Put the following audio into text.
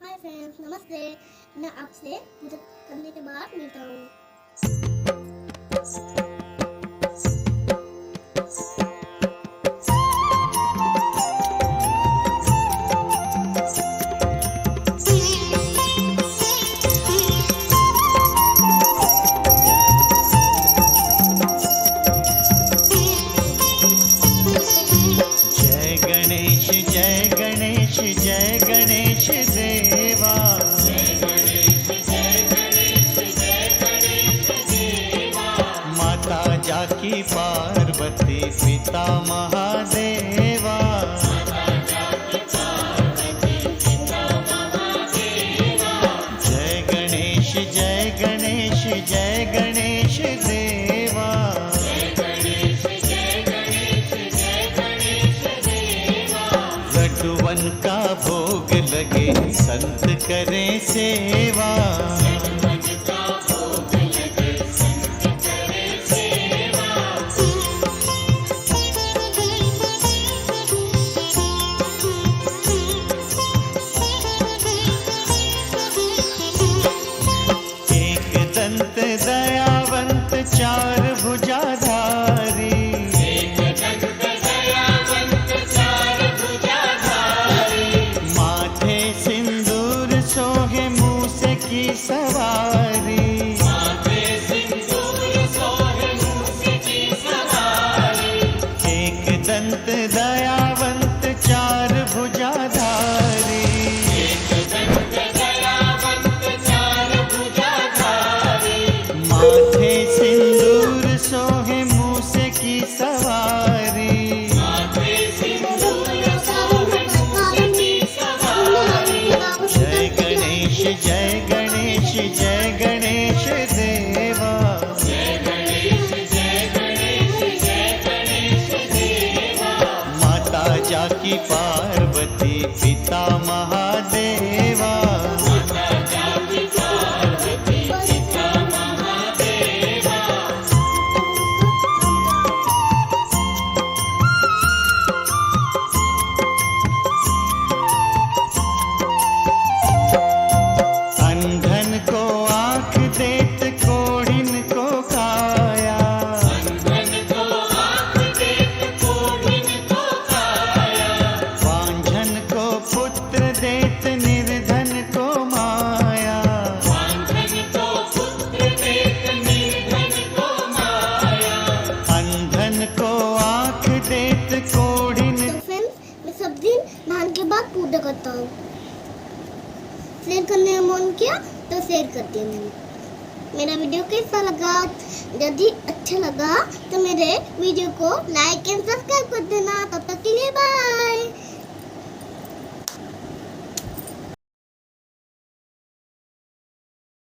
Hi friends, नमस्ते। मैं आपसे पूजा करने के बाद मिलता हूँ। जय गणेश जय गणेश जय गणेश देवा। माता जाकी पार्वती पिता महादेवा। जय गणेश जय गणेश जय गणेश देवा। लड्डूवन का भोग लगे संत करें सेवा। एक दंत दयावंत चार भुजाधारी। माथे सिंदूर सोहे मूस की सवारी। एक दंत दयावंत चार भुजाधारी। माथे सिंदूर सोहे मूस की सवारी। जय गणेश जय गणेश जय गणेश देवा। माता जाकी पार्वती पिता महादेवा। अंधन को आँख देत कोढ़िन को काया। वांझन को पुत्र देत निर्धन को माया। अंधन को आँख देत कोढ़िन। तो फ्रेंड्स, मैं सब दिन नहाने के बाद पूजा करता हूँ। शेयर करने का मन किया तो शेयर करती हूँ। मेरा वीडियो कैसा लगा? यदि अच्छा लगा तो मेरे वीडियो को लाइक एंड सब्सक्राइब कर देना। तब तक के लिए बाय।